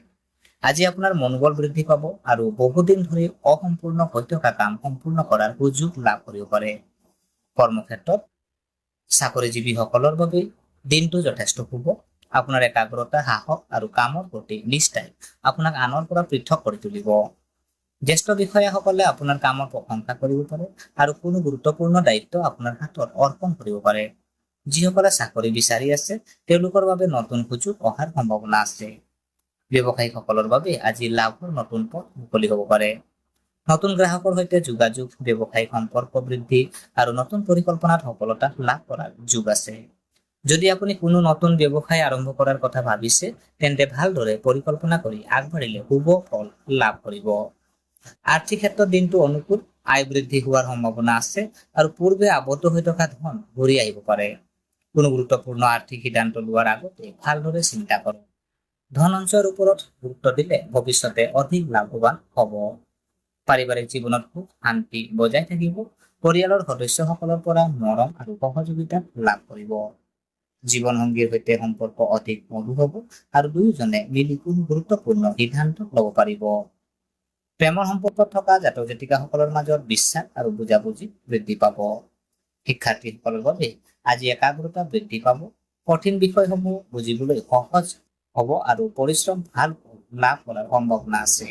আজি আপোনাৰ মনোবল বৃদ্ধি পাব আৰু বহুদিন ধৰি অসম্পূৰ্ণ হৈ থকা কাম সম্পূৰ্ণ কৰাৰ সুযোগ লাভ কৰিব পাৰে। কৰ্মক্ষেত্ৰত চাকৰিজীৱীসকলৰ বাবে দিনটো যথেষ্ট শুভ। আপোনাৰ একাগ্ৰতা, সাহস আৰু কামৰ প্ৰতি নিষ্ঠাই আপোনাক আনৰ পৰা পৃথক কৰি তুলিব। জ্যেষ্ঠ বিষয়াসকলে আপোনাৰ কামৰ প্ৰশংসা কৰিব পাৰে আৰু কোনো গুৰুত্বপূৰ্ণ দায়িত্ব আপোনাৰ হাতত অৰ্পণ কৰিব পাৰে। যিসকলে চাকৰি বিচাৰি আছে তেওঁলোকৰ বাবে নতুন সুযোগ অহাৰ সম্ভাৱনা আছে। ব্যৱসায়ীসকলৰ বাবে আজি লাভৰ নতুন পথ মুকলি হ'ব পাৰে। নতুন গ্ৰাহকৰ সৈতে যোগাযোগ, ব্যৱসায়িক সম্পৰ্ক বৃদ্ধি আৰু নতুন পৰিকল্পনাত সফলতা লাভ কৰাৰ যোগ আছে। যদি আপুনি কোনো নতুন ব্যৱসায় আৰম্ভ কৰাৰ কথা ভাবিছে তেন্তে ভালদৰে পৰিকল্পনা কৰি আগবাঢ়িলে শুভ ফল লাভ কৰিব। আৰ্থিক ক্ষেত্ৰত দিনটো অনুকূল, আয় বৃদ্ধি হোৱাৰ সম্ভাৱনা আছে আৰু পূৰ্বে আবদ্ধ হৈ থকা ধন ঘূৰি আহিব পাৰে। কোনো গুৰুত্বপূৰ্ণ আৰ্থিক সিদ্ধান্ত লোৱাৰ আগতে ভালদৰে চিন্তা কৰক। ধন সঞ্চয়ৰ ওপৰত গুৰুত্ব দিলে ভৱিষ্যতে অধিক লাভৱান হ'ব। পাৰিবাৰিক জীৱনত সুখ শান্তি বজাই থাকিব। পৰিয়ালৰ সদস্যসকলৰ পৰা মৰম আৰু সহযোগিতা লাভ কৰিব। জীৱনসংগীৰ সৈতে সম্পৰ্ক অধিক মধুৰ হ'ব আৰু দুয়োজনে মিলি কোনো গুৰুত্বপূৰ্ণ সিদ্ধান্ত ল'ব পাৰিব। প্ৰেমৰ সম্পৰ্কত থকা জাতক জাতিকাসকলৰ মাজত বিশ্বাস আৰু বুজাবুজি বৃদ্ধি পাব। শিক্ষাৰ্থীসকলৰ বাবে আজি একাগ্ৰতা বৃদ্ধি পাব। কঠিন বিষয়সমূহ বুজিবলৈ সহজ হ'ব আৰু পৰিশ্ৰম ভাল লাভ কৰাৰ সম্ভাৱনা আছে।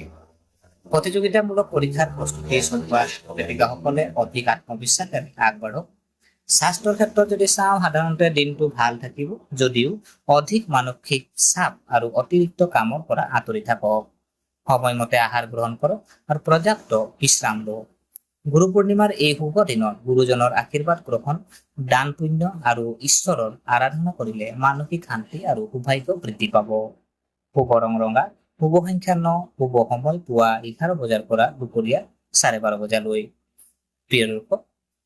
প্ৰতিযোগিতামূলক পৰীক্ষাৰ প্ৰস্তুতি চলোৱা জাতিকাসকলে অধিক আত্মবিশ্বাসেৰে আগবাঢ়ক। স্বাস্থ্যৰ ক্ষেত্ৰত যদি চাওঁ, সাধাৰণতে দিনটো ভাল থাকিব যদিও অধিক মানসিক চাপ আৰু অতিৰিক্ত কামৰ পৰা আঁতৰি থাকক। সময়মতে আহাৰ গ্ৰহণ কৰক আৰু পৰ্যাপ্ত বিশ্ৰাম লওক। গুৰু পূৰ্ণিমাৰ এই শুভ দিনত গুৰুজনৰ আশীৰ্বাদ গ্ৰহণ, দান পুণ্য আৰু ঈশ্বৰৰ আৰাধনা কৰিলে মানসিক শান্তি আৰু সৌভাগ্য বৃদ্ধি পাব। শুভ ৰং ৰঙা, শুভ সংখ্যা 9, শুভ সময় পুৱা 11 বজাৰ পৰা দুপৰীয়া 12:30 বজালৈ। প্ৰিয় দৰ্শক,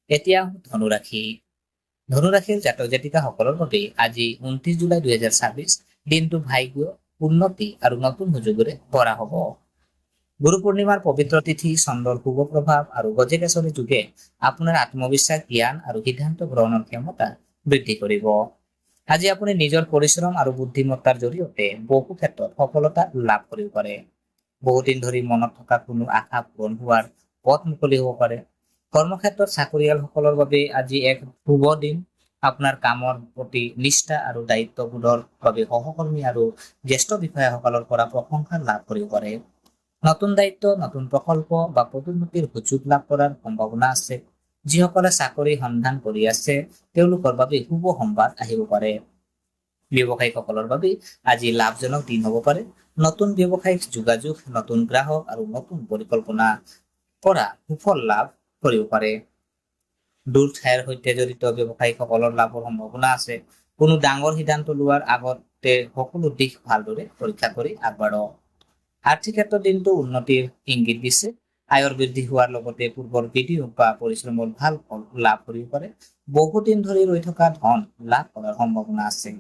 এতিয়া ধনুৰাশি। ধনুৰাশিৰ জাতক জাতিকাসকলৰ বাবে আজি 29 জুলাই 2026 দিনটো ভাগ্য, উন্নতি আৰু নতুন সুযোগেৰে ভৰা হ'ব। গুৰু পূৰ্ণিমাৰ পবিত্ৰ তিথি, চন্দ্ৰৰ শুভ প্ৰভাৱ আৰু গজকেশৰী যোগে আপোনাৰ আত্মবিশ্বাস, জ্ঞান আৰু সিদ্ধান্ত গ্ৰহণৰ ক্ষমতা বৃদ্ধি কৰিব। আজি আপুনি নিজৰ পৰিশ্ৰম আৰু বুদ্ধিমত্তাৰ জৰিয়তে বহু ক্ষেত্ৰত সফলতা লাভ কৰিব পাৰে। বহুদিন ধৰি মনত থকা কোনো আশা পূৰণ হোৱাৰ পথ মুকলি হ'ব পাৰে। কৰ্মক্ষেত্ৰত চাকৰিয়ালসকলৰ বাবে আজি এক শুভ দিন। আপোনাৰ কামৰ প্ৰতি নিষ্ঠা আৰু দায়িত্ববোধৰ বাবে সহকৰ্মী আৰু জ্যেষ্ঠ বিষয়াসকলৰ পৰা প্ৰশংসা লাভ কৰিব পাৰে। নতুন দায়িত্ব, নতুন প্ৰকল্প বা পদোন্নতিৰ সুযোগ লাভ কৰাৰ সম্ভাৱনা আছে। যিসকলে চাকৰি সন্ধান কৰি আছে তেওঁলোকৰ বাবে শুভ সংবাদ আহিব পাৰে। ব্যৱসায়ীসকলৰ বাবে আজি লাভজনক দিন হ'ব পাৰে। নতুন ব্যৱসায়িক যোগাযোগ, নতুন গ্ৰাহক আৰু নতুন পৰিকল্পনা পৰা সুফল লাভ কৰিব পাৰে। দূৰ ঠাইৰ সৈতে জড়িত ব্যৱসায়ীসকলৰ লাভৰ সম্ভাৱনা আছে। কোনো ডাঙৰ সিদ্ধান্ত লোৱাৰ আগতে সকলো দিশ ভালদৰে পৰীক্ষা কৰি আগবাঢ়ক। আৰ্থিক ক্ষেত্ৰত দিনটো উন্নতিৰ ইংগিত দিছে। আয়ৰ বৃদ্ধি হোৱাৰ লগতে পূৰ্বৰ বিনিয়োগ বা পৰিশ্ৰমৰ ভাল ফল লাভ কৰিব পাৰে। বহুদিন ধৰি ৰৈ থকা ধন লাভ কৰাৰ সম্ভাৱনা আছে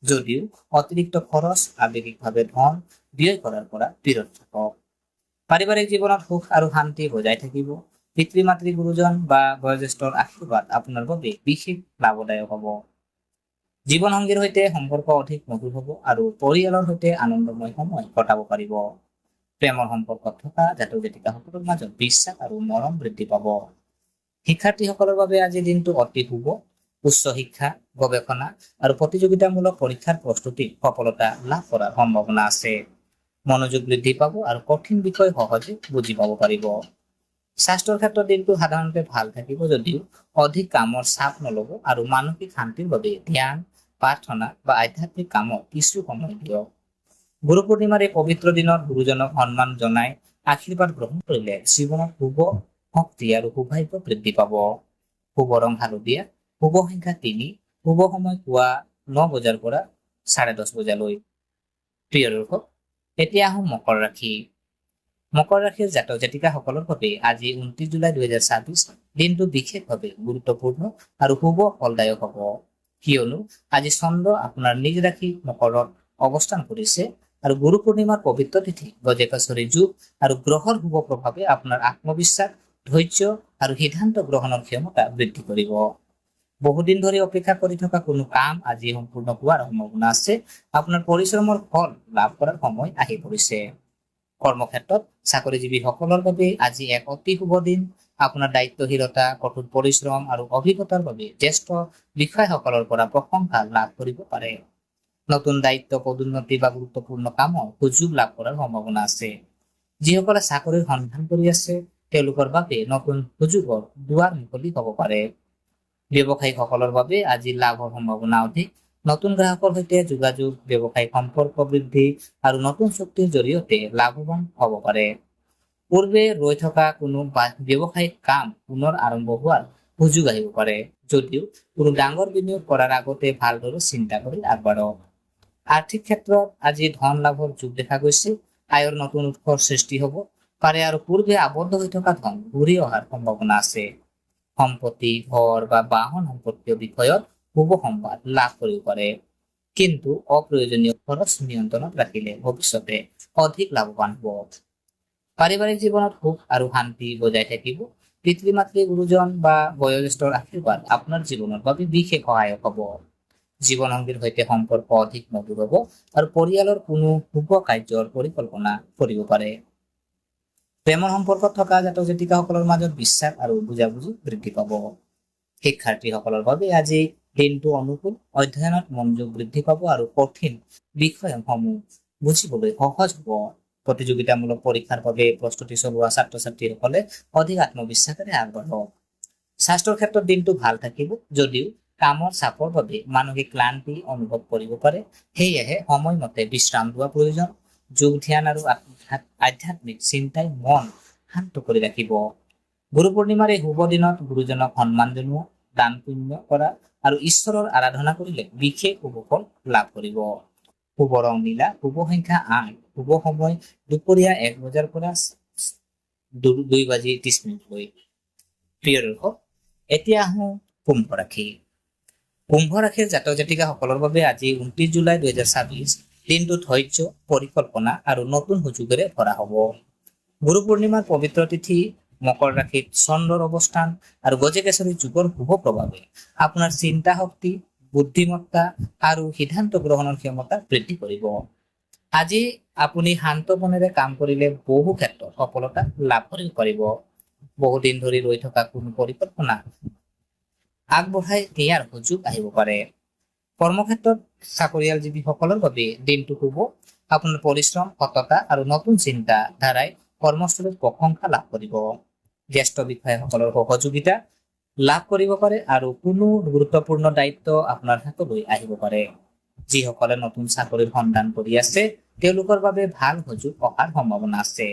যদিও অতিৰিক্ত খৰচ, আৱেগিকভাৱে ধন ব্যয় কৰাৰ পৰা বিৰত থাকক। পাৰিবাৰিক জীৱনত সুখ আৰু শান্তি বজাই থাকিব। পিতৃ মাতৃ, গুৰুজন বা বয়োজ্যেষ্ঠৰ আশীৰ্বাদ আপোনাৰ বাবে বিশেষ লাভদায়ক হ'ব। জীৱনসংগীৰ সৈতে সম্পৰ্ক অধিক মধুৰ হ'ব আৰু পৰিয়ালৰ সৈতে আনন্দময় সময় কটাব পাৰিব। প্ৰেমৰ সম্পৰ্কত থকা জাতক জাতিকাসকলৰ মাজত বিশ্বাস আৰু মৰম বৃদ্ধি পাব। শিক্ষাৰ্থীসকলৰ বাবে আজি দিনটো অতি শুভ। উচ্চ শিক্ষা, গৱেষণা আৰু প্ৰতিযোগিতামূলক পৰীক্ষাৰ প্ৰস্তুতিত সফলতা লাভ কৰাৰ সম্ভাৱনা আছে। মনোযোগ বৃদ্ধি পাব আৰু কঠিন বিষয় সহজে বুজি পাব পাৰিব। স্বাস্থ্যৰ ক্ষেত্ৰত দিনটো সাধাৰণতে ভাল থাকিব যদিও অধিক কামৰ চাপ নল'ব আৰু মানসিক শান্তিৰ বাবে ধ্যান, প্ৰাৰ্থনা বা আধ্যাত্মিক কামত কিছু সময় দিয়ক। গুৰু পূৰ্ণিমাৰ এই পবিত্ৰ দিনত গুৰুজনক সন্মান জনাই আশীৰ্বাদ গ্ৰহণ কৰিলে জীৱনত শুভ শক্তি আৰু সৌভাগ্য বৃদ্ধি পাব। শুভ ৰং হালধীয়া, শুভ সংখ্যা 3, শুভ সময় পুৱা 9 বজাৰ পৰা 10:30 বজালৈ। প্ৰিয় দৰ্শক, এতিয়া আহোঁ মকৰ ৰাশি। মকৰ ৰাশিৰ জাতক জাতিকাসকলৰ বাবে আজি 29 জুলাই 2026 দিনটো বিশেষভাৱে গুৰুত্বপূৰ্ণ আৰু শুভ ফলদায়ক হ'ব। কিয়নো আজি চন্দ্ৰ আপোনাৰ নিজ ৰাশি মকৰত অৱস্থান কৰিছে আৰু গুৰু পূৰ্ণিমাৰ পবিত্ৰ তিথি, গজকেশৰী যোগ আৰু গ্ৰহৰ শুভ প্ৰভাৱে আপোনাৰ আত্মবিশ্বাস, ধৈৰ্য আৰু সিদ্ধান্ত গ্ৰহণৰ ক্ষমতা বৃদ্ধি কৰিব। বহুদিন ধৰি অপেক্ষা কৰি থকা কোনো কাম আজি সম্পূৰ্ণ হোৱাৰ সম্ভাৱনা আছে। আপোনাৰ পৰিশ্ৰমৰ ফল লাভ কৰাৰ সময় আহি পৰিছে। কৰ্মক্ষেত্ৰত চাকৰিজীৱীসকলৰ বাবে আজি এক অতি শুভ দিন। আপোনাৰ দায়িত্বশীলতা, কঠোৰ পৰিশ্ৰম আৰু অভিজ্ঞতাৰ বাবে জ্যেষ্ঠ বিষয়াসকলৰ পৰা প্ৰশংসা লাভ কৰিব পাৰে। নতুন দায়িত্ব, পদোন্নতি বা গুৰুত্বপূৰ্ণ কামৰ সুযোগ লাভ কৰাৰ সম্ভাৱনা আছে। যিসকলে চাকৰিৰ সন্ধান কৰি আছে তেওঁলোকৰ বাবে নতুন সুযোগৰ দুৱাৰ মুকলি হ'ব পাৰে। ব্যৱসায়ীসকলৰ বাবে আজি লাভৰ সম্ভাৱনা অধিক। নতুন গ্ৰাহকৰ সৈতে যোগাযোগ, ব্যৱসায়িক সম্পৰ্ক বৃদ্ধি আৰু নতুন চুক্তিৰ জৰিয়তে লাভৱান হ'ব পাৰে। পূৰ্বে ৰৈ থকা কোনো ব্যৱসায়িক কাম পুনৰ আৰম্ভ হোৱাৰ সুযোগ আহিব পাৰে। যদিও কোনো ডাঙৰ বিনিয়োগ কৰাৰ আগতে ভালদৰে চিন্তা কৰি আগবাঢ়ক। আৰ্থিক ক্ষেত্ৰত আজি ধন লাভৰ যোগ দেখা গৈছে। আয়ৰ নতুন উৎসৰ সৃষ্টি হ'ব পাৰে আৰু পূৰ্বে আবদ্ধ হৈ থকা ধন ঘূৰি অহাৰ সম্ভাৱনা আছে। সম্পত্তি, ঘৰ বা বাহন সম্পৰ্কীয় বিষয়ত শুভ সংবাদ লাভ কৰিব পাৰে। কিন্তু অপ্ৰয়োজনীয় খৰচ নিয়ন্ত্ৰণত ৰাখিলে ভৱিষ্যতে অধিক লাভৱান হ'ব। পাৰিবাৰিক জীৱনত সুখ আৰু শান্তি বজাই থাকিব। পিতৃ মাতৃ, গুৰুজন বা বয়োজ্যেষ্ঠৰ আশীৰ্বাদ আপোনাৰ জীৱনৰ বাবে বিশেষ সহায়ক হ'ব। জীৱনসংগীৰ সৈতে সম্পৰ্ক অধিক মধুৰ হ'ব আৰু পৰিয়ালৰ কোনো শুভ কাৰ্যৰ পৰিকল্পনা কৰিব পাৰে। প্ৰেমৰ সম্পৰ্কত থকা জাতক জাতিকাসকলৰ মাজত বিশ্বাস আৰু বুজাবুজি বৃদ্ধি পাব। শিক্ষাৰ্থীসকলৰ বাবে আজি দিনটো অনুকূল। অধ্যয়নত মনোযোগ বৃদ্ধি পাব আৰু কঠিন বিষয়সমূহ বুজিবলৈ সহজ হ'ব। প্ৰতিযোগিতামূলক পৰীক্ষাৰ বাবে প্ৰস্তুতি চলোৱা ছাত্ৰ ছাত্ৰীসকলে অধিক আত্মবিশ্বাসেৰে আগবাঢ়ক। স্বাস্থ্যৰ ক্ষেত্ৰত দিনটো ভাল থাকিব, যদিও কামৰ চাপৰ বাবে মানসিক ক্লান্তি অনুভৱ কৰিব পাৰে। সেয়েহে সময়মতে বিশ্ৰাম লোৱা প্ৰয়োজন। যোগ, ধ্যান আৰু আধ্যাত্মিক চিন্তাই মন শান্ত কৰি ৰাখিব। গুৰু পূৰ্ণিমাৰ এই শুভ দিনত গুৰুজনক সন্মান জনোৱা, দান পুণ্য কৰা আৰু ঈশ্বৰৰ আৰাধনা কৰিলে বিশেষ শুভ ফল লাভ কৰিব। শুভ ৰং নীলা, শুভ সংখ্যা 8, শুভ সময় দুপৰীয়া 1 বজাৰ পৰা 2:30 প্ৰিয় দৰ্শক, এতিয়া আহোঁ কুম্ভ ৰাশি। কুম্ভ ৰাশিৰ জাতক জাতিকাসকলৰ বাবে আজি 29 জুলাই 2026 দিনটো ধৈৰ্য, পৰিকল্পনা আৰু নতুন সুযোগেৰে ভৰা হ'ব। গুৰু পূৰ্ণিমাৰ পবিত্ৰ তিথি, মকৰ ৰাশিত চন্দ্ৰৰ অৱস্থান আৰু গজকেশৰী যুগৰ শুভ প্ৰভাৱে আপোনাৰ চিন্তা শক্তি, বুদ্ধিমত্তা আৰু সিদ্ধান্ত গ্ৰহণৰ ক্ষমতা বৃদ্ধি কৰিব। আজি আপুনি শান্ত মনেৰে কাম কৰিলে বহু ক্ষেত্ৰত সফলতা লাভ কৰিব পাৰিব। বহুদিন ধৰি ৰৈ থকা কোনো পৰিকল্পনা আগবঢ়াই দিয়াৰ সুযোগ আহিব পাৰে। কৰ্মক্ষেত্ৰত চাকৰিয়ালজীৱীসকলৰ বাবে দিনটো শুভ। আপোনাৰ পৰিশ্ৰম, সততা আৰু নতুন চিন্তা ধাৰাই কৰ্মস্থলীত প্ৰশংসা লাভ কৰিব। জ্যেষ্ঠ বিষয়াসকলৰ সহযোগিতা লাভ কৰিব পাৰে আৰু কোনো গুৰুত্বপূৰ্ণ দায়িত্ব আপোনাৰ হাতলৈ আহিব পাৰে। যিসকলে নতুন চাকৰিৰ সন্ধান কৰি আছে তেওঁলোকৰ বাবে ভাল সুযোগ অহাৰ সম্ভাৱনা আছে।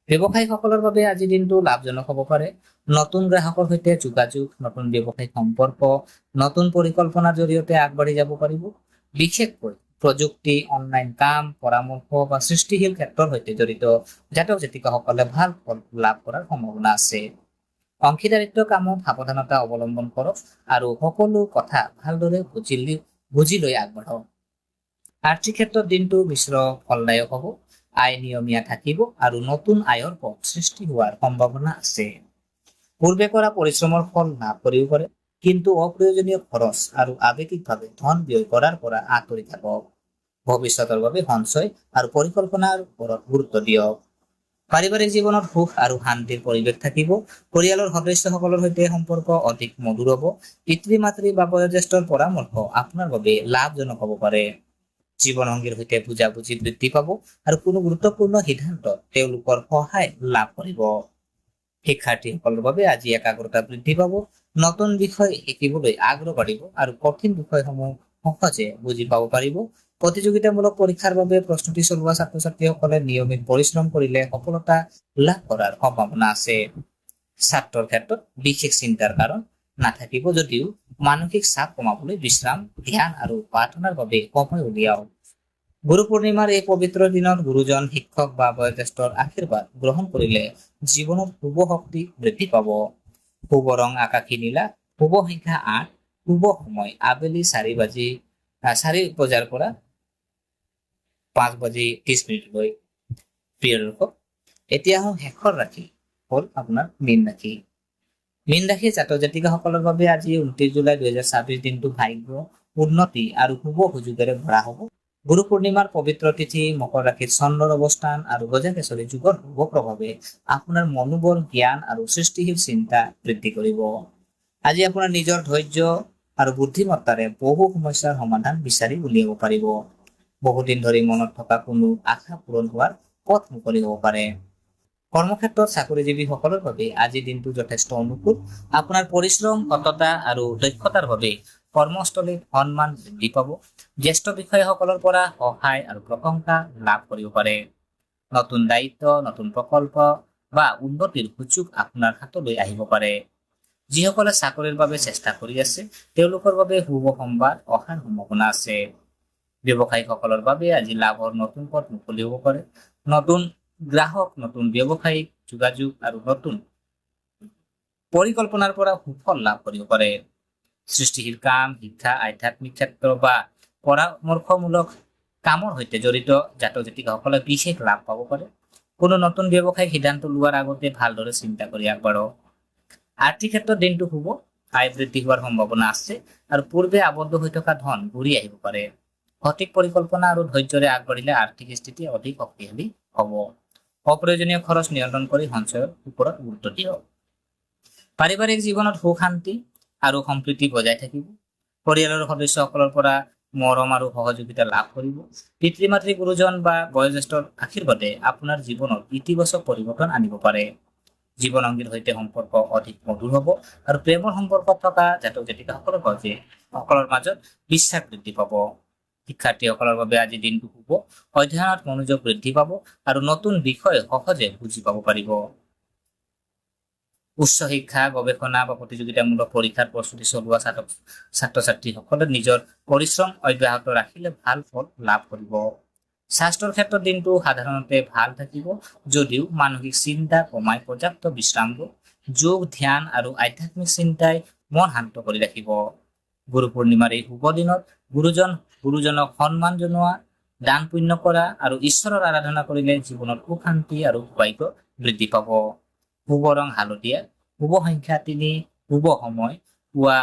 ব্যৱসায়ীসকলৰ বাবে আজি দিনটো লাভজনক হ'ব পাৰে। নতুন গ্ৰাহকৰ সৈতে যোগাযোগ, নতুন ব্যৱসায়িক সম্পৰ্ক, নতুন পৰিকল্পনাৰ জৰিয়তে আগবাঢ়ি যাব পাৰিব। বিশেষকৈ প্ৰযুক্তি, অনলাইন কাম, পৰামৰ্শ বা সৃষ্টিশীল ক্ষেত্ৰৰ সৈতে জড়িত জাতক জাতিকাসকলে ভাল ফল লাভ কৰাৰ সম্ভাৱনা আছে। অংশীদাৰিত্ব কামত সাৱধানতা অৱলম্বন কৰক আৰু সকলো কথা ভালদৰে বুজি লৈ আগবাঢ়ক। আৰ্থিক ক্ষেত্ৰত দিনটো মিশ্ৰ ফলদায়ক হ'ব। আয় নিয়মীয়া থাকিব আৰু নতুন আয়ৰ পথ সৃষ্টি হোৱাৰ সম্ভাৱনা আছে। পূৰ্বে কৰা পৰিশ্ৰমৰ ফল লাভ কৰিব পাৰে, কিন্তু অপ্ৰয়োজনীয় খৰচ আৰু আৱেগিকভাৱে ধন ব্যয় কৰাৰ পৰা আঁতৰি থাকক। ভৱিষ্যতৰ বাবে সঞ্চয় আৰু পৰিকল্পনাৰ ওপৰত গুৰুত্ব দিয়ক। পাৰিবাৰিক জীৱনত সুখ আৰু শান্তিৰ পৰিৱেশ থাকিব। পৰিয়ালৰ সদস্যসকলৰ সৈতে সম্পৰ্ক অধিক মধুৰ হ'ব। পিতৃ মাতৃ বা বয়োজ্যেষ্ঠৰ পৰামৰ্শ আপোনাৰ বাবে লাভজনক হ'ব পাৰে। জীৱনসংগীৰ সৈতে বুজাবুজি বৃদ্ধি পাব আৰু কোনো গুৰুত্বপূৰ্ণ সিদ্ধান্ত তেওঁলোকৰ সহায় লাভ কৰিব। শিক্ষাৰ্থীসকলৰ বাবে আজি একাগ্ৰতা বৃদ্ধি পাব। নতুন বিষয় শিকিবলৈ আগ্ৰহ বাঢ়িব আৰু কঠিন বিষয়সমূহ সহজে বুজি পাব পাৰিব। প্ৰতিযোগিতামূলক পৰীক্ষাৰ বাবে প্ৰস্তুতি চলোৱা ছাত্ৰ ছাত্ৰীসকলে নিয়মিত পৰিশ্ৰম কৰিলে সফলতা লাভ কৰাৰ সম্ভাৱনা আছে। ছাত্ৰৰ ক্ষেত্ৰত বিশেষ চিন্তাৰ কাৰণ নাথাকিব, যদিও মানসিক চাপ কমাবলৈ বিশ্ৰাম, ধ্যান আৰু প্ৰাৰ্থনাৰ বাবে সময় উলিয়াওক। গুৰু পূৰ্ণিমাৰ এই পবিত্ৰ দিনত গুৰুজন, শিক্ষক বা বয়োজ্যেষ্ঠৰ আশীৰ্বাদ গ্ৰহণ কৰিলে জীৱনত শুভ শক্তি বৃদ্ধি পাব। শুভ ৰং আকাশী নীলা, শুভ সংখ্যা 8, শুভ সময় আবেলি 4 বজাৰ পৰা 5:30 প্ৰিয় দৰ্শক, এতিয়া শেষৰ ৰাশি হ'ল আপোনাৰ মীন ৰাশি। মীন ৰাশিৰ জাতক জাতিকাসকলৰ বাবে আজি 29 জুলাই 2026 দিনটো ভাগ্য, উন্নতি আৰু শুভ সুযোগেৰে ভৰা হ'ব। গুৰু পূৰ্ণিমাৰ পবিত্ৰ তিথি, মকৰ ৰাশিত চন্দ্ৰৰ অৱস্থান আৰু গজকেশৰী যুগৰ শুভ প্ৰভাৱে আপোনাৰ মনোবল, জ্ঞান আৰু সৃষ্টিশীল চিন্তা বৃদ্ধি কৰিব। আজি আপোনাৰ নিজৰ ধৈৰ্য আৰু বুদ্ধিমত্তাৰে বহু সমস্যাৰ সমাধান বিচাৰি উলিয়াব পাৰিব। বহুদিন ধৰি মনত থকা কোনো আশা পূৰণ হোৱাৰ পথ মুকলি হ'ব পাৰে। কৰ্মক্ষেত্ৰত চাকৰিজীৱীসকলৰ বাবে আজিৰ দিনটো যথেষ্ট অনুকূল। আপোনাৰ পৰিশ্ৰম, সততা আৰু দক্ষতাৰ বাবে কৰ্মস্থলীত সন্মান বৃদ্ধি পাব। জ্যেষ্ঠ বিষয়াসকলৰ পৰা সহায় আৰু প্ৰশংসা লাভ কৰিব পাৰে। নতুন দায়িত্ব, নতুন প্ৰকল্প বা উন্নতিৰ সুযোগ আপোনাৰ হাতলৈ আহিব পাৰে। যিসকলে চাকৰিৰ বাবে চেষ্টা কৰি আছে তেওঁলোকৰ বাবে শুভ সংবাদ অহাৰ সম্ভাৱনা আছে। ব্যৱসায়ীসকলৰ বাবে আজি লাভৰ নতুন পথ মুকলি হ'ব পাৰে। নতুন গ্ৰাহক, নতুন ব্যৱসায়িক যোগাযোগ আৰু নতুন পৰিকল্পনাৰ পৰা সুফল লাভ কৰিব পাৰে। সৃষ্টিশীল কাম, শিক্ষা, আধ্যাত্মিক ক্ষেত্ৰ বা পৰামৰ্শমূলক কামৰ সৈতে জড়িত জাতক জাতিকাসকলে বিশেষ লাভ পাব পাৰে। কোনো নতুন ব্যৱসায়িক সিদ্ধান্ত লোৱাৰ আগতে ভালদৰে চিন্তা কৰি আগবাঢ়ক। আৰ্থিক ক্ষেত্ৰত দিনটো শুভ, আয় বৃদ্ধি হোৱাৰ সম্ভাৱনা আছে আৰু পূৰ্বে আবদ্ধ হৈ থকা ধন ঘূৰি আহিব পাৰে। সঠিক পৰিকল্পনা আৰু ধৈৰ্যৰে আগবাঢ়িলে আৰ্থিক স্থিতি অধিক শক্তিশালী হ'ব। অপ্ৰয়োজনীয় খৰচ নিয়ন্ত্ৰণ কৰি সঞ্চয়ৰ ওপৰত গুৰুত্ব দিয়ক। পাৰিবাৰিক জীৱনত সুখ, শান্তি আৰু সম্প্ৰীতি বজাই থাকিব। পৰিয়ালৰ সদস্যসকলৰ পৰা মৰম আৰু সহযোগিতা লাভ কৰিব। পিতৃ মাতৃ, গুৰুজন বা বয়োজ্যেষ্ঠৰ আশীৰ্বাদে আপোনাৰ জীৱনত ইতিবাচক পৰিৱৰ্তন আনিব পাৰে। জীৱনসংগীৰ সৈতে সম্পৰ্ক অধিক মধুৰ হ'ব আৰু প্ৰেমৰ সম্পৰ্কত থকা জাতক জাতিকাসকলৰ মাজত বিশ্বাস বৃদ্ধি পাব। শিক্ষাৰ্থীসকলৰ বাবে আজি দিনটো শুভ, অধ্যয়নত মনোযোগ বৃদ্ধি পাব আৰু নতুন বিষয় সহজে বুজি পাব পাৰিব। উচ্চ শিক্ষা, গৱেষণা বা প্ৰতিযোগিতামূলক পৰীক্ষাৰ প্ৰস্তুতি চলোৱা ছাত্ৰ ছাত্ৰীসকলে নিজৰ পৰিশ্ৰম অব্যাহত ৰাখিলে ভাল ফল লাভ কৰিব। স্বাস্থ্যৰ ক্ষেত্ৰত দিনটো সাধাৰণতে ভাল থাকিব যদিও মানসিক চিন্তা কমাই পৰ্যাপ্ত বিশ্ৰাম লওক। যোগ, ধ্যান আৰু আধ্যাত্মিক চিন্তাই মন শান্ত কৰি ৰাখিব। গুৰু পূৰ্ণিমাৰ এই শুভ দিনত গুৰুজনক সন্মান জনোৱা, দান পুণ্য কৰা আৰু ঈশ্বৰৰ আৰাধনা কৰিলে জীৱনত সুখ, শান্তি আৰু সৌভাগ্য বৃদ্ধি পাব। শুভ ৰং হালধীয়া, শুভ সংখ্যা 3, শুভ সময় পুৱা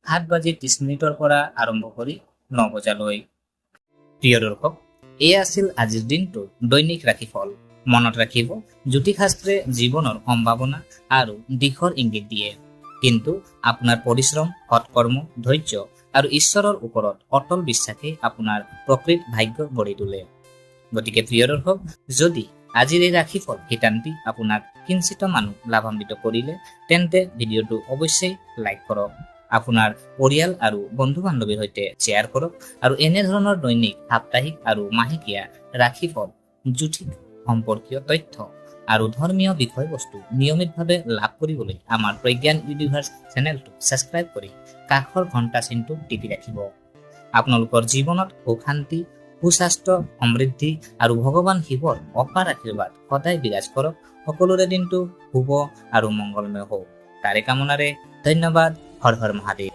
7:30 পৰা আৰম্ভ কৰি 9 বজালৈ। প্ৰিয় দৰ্শক, এয়া আছিল আজিৰ দিনটোৰ দৈনিক ৰাশিফল। মনত ৰাখিব, জ্যোতিষশাস্ত্ৰে জীৱনৰ সম্ভাৱনা আৰু দিশৰ ইংগিত দিয়ে, কিন্তু আপোনাৰ পৰিশ্ৰম, সৎকৰ্ম, ধৈৰ্য আৰু ঈশ্বৰৰ ওপৰত অটল বিশ্বাসে আপোনাৰ প্ৰকৃত ভাগ্য গঢ়ি তোলে। গতিকে প্ৰিয় দৰ্শক, যদি আজিৰ এই ৰাশিফল শিতানটি আপোনাক কিঞ্চিত মানুহ লাভান্বিত কৰিলে তেন্তে ভিডিঅ'টো অৱশ্যেই লাইক কৰক, আপোনাৰ পৰিয়াল আৰু বন্ধু বান্ধৱীৰ সৈতে শ্বেয়াৰ কৰক আৰু এনেধৰণৰ দৈনিক, সাপ্তাহিক আৰু মাহেকীয়া ৰাশিফল, জ্যোতিষ সম্পৰ্কীয় তথ্য আৰু ধৰ্মীয় বিষয়বস্তু নিয়মিতভাৱে লাভ কৰিবলৈ আমাৰ প্ৰজ্ঞান ইউনিভাৰ্ছ চেনেলটো ছাবস্ক্ৰাইব কৰি কাষৰ ঘণ্টা চিনটো টিপি ৰাখিব। আপোনালোকৰ জীৱনত সুখ, শান্তি, সুস্বাস্থ্য, সমৃদ্ধি আৰু ভগৱান শিৱৰ অপাৰ আশীৰ্বাদ সদায় বিৰাজ কৰক। সকলোৰে দিনটো শুভ আৰু মংগলময় হওক, তাৰে কামনাৰে ধন্যবাদ। হৰ হৰ মহাদেৱ।